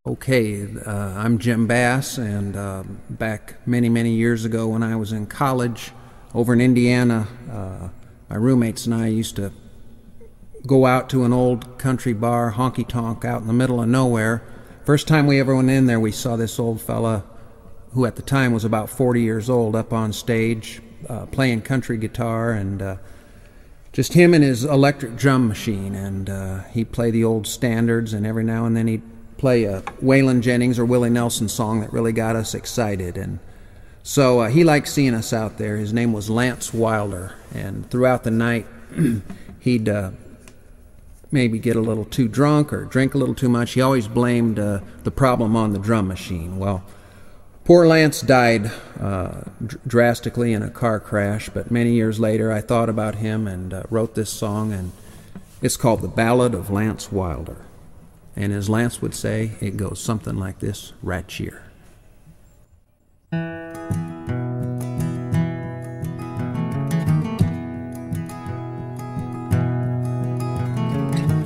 Okay, I'm Jim Bass, and back many years ago when I was in college over in Indiana, my roommates and I used to go out to an old country bar, honky tonk, out in the middle of nowhere. First time we ever went in there, we saw this old fella who at the time was about 40 years old up on stage playing country guitar, and just him and his electric drum machine, and he'd play the old standards, and every now and then he'd play a Waylon Jennings or Willie Nelson song that really got us excited. And so he liked seeing us out there. His name was Lance Wilder, and throughout the night he'd maybe get a little too drunk or drink a little too much. He always blamed the problem on the drum machine. Well, poor Lance died drastically in a car crash, but many years later I thought about him and wrote this song, and it's called The Ballad of Lance Wilder. And as Lance would say, it goes something like this right here.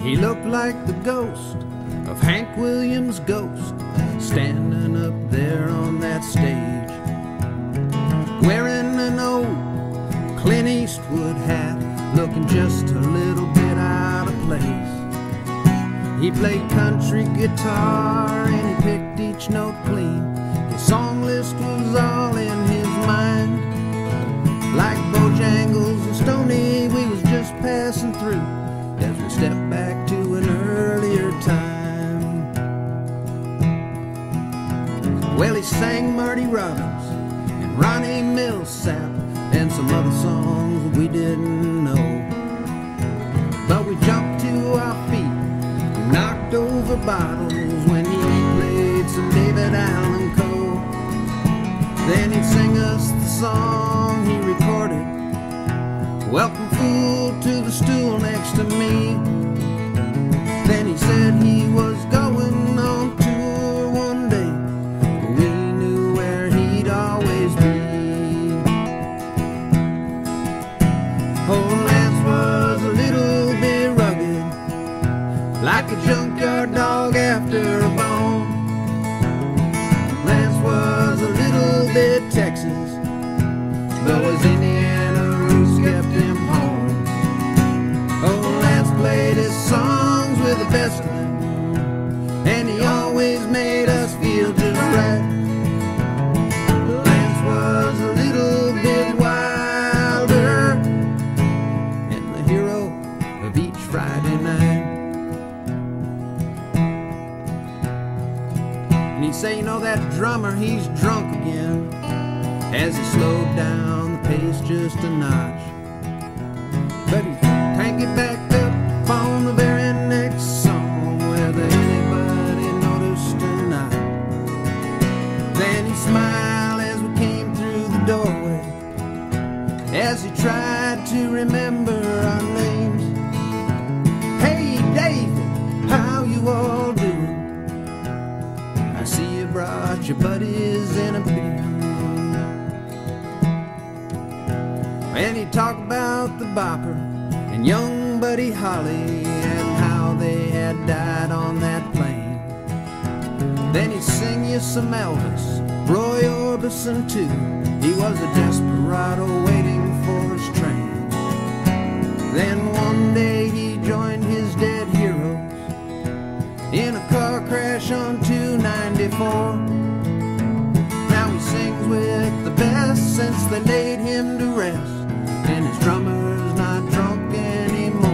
He looked like the ghost of Hank Williams' ghost, standing up there on that stage, wearing an old Clint Eastwood hat, looking just a little bit out of place. He played country guitar and he picked each note clean. His song list was all in his mind. Like Bojangles and Stoney, we was just passing through as we stepped back to an earlier time. Well, he sang Marty Robbins and Ronnie Millsap and some other songs we didn't know. But we jumped to our feet, knocked over bottles when he played some David Allan Coe. Then he'd sing us the song he recorded, Welcome Fool to the Stool Next to Me. Then he said he was going on tour one day, but we knew where he'd always be. Oh, Lance was a little bit rugged, like a junkyard dog after a bone. Lance was a little bit Texas, though his Indiana roots kept him home. Oh, Lance played his songs with the best of them, and he always made us feel just right. Lance was a little bit wilder, and the hero of each Friday night. And he'd say, you know, that drummer, he's drunk again, as he slowed down the pace just a notch. But he'd crank it back up on the very next song, whether anybody noticed or not. Then he'd smile as we came through the doorway, as he tried to remember our names. Hey, David, how you all doing? I see you brought your buddies in a beer. And he'd talk about the bopper and young Buddy Holly and how they had died on that plane. Then he'd sing you some Elvis, Roy Orbison too. He was a desperado waiting for his train. Then one day he joined his dead heroes in a car crash on 294. Now he sings with the best since they laid him to rest, and his drummer's not drunk anymore.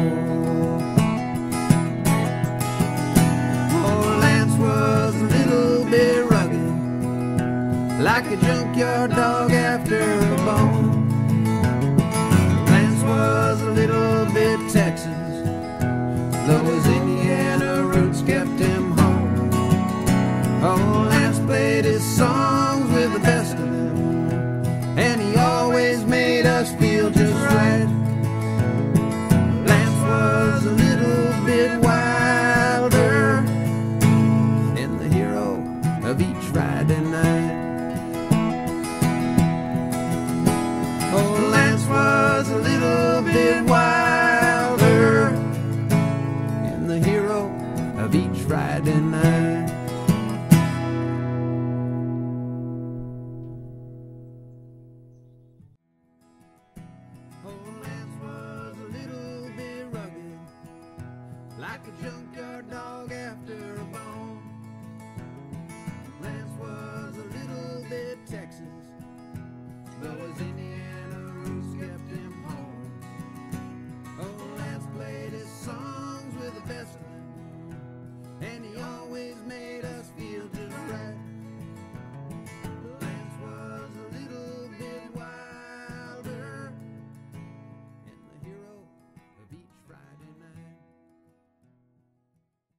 Oh, Lance was a little bit rugged, like a junkyard dog after a bone. Lance was a little bit Texas, though his Indiana roots kept him home. Oh, Lance played his songs with the best of them, and he always made us feel just right. Lance was a little bit wilder, and the hero of each Friday night. Oh, Lance was a little bit wilder, and the hero of each Friday night. like a jungle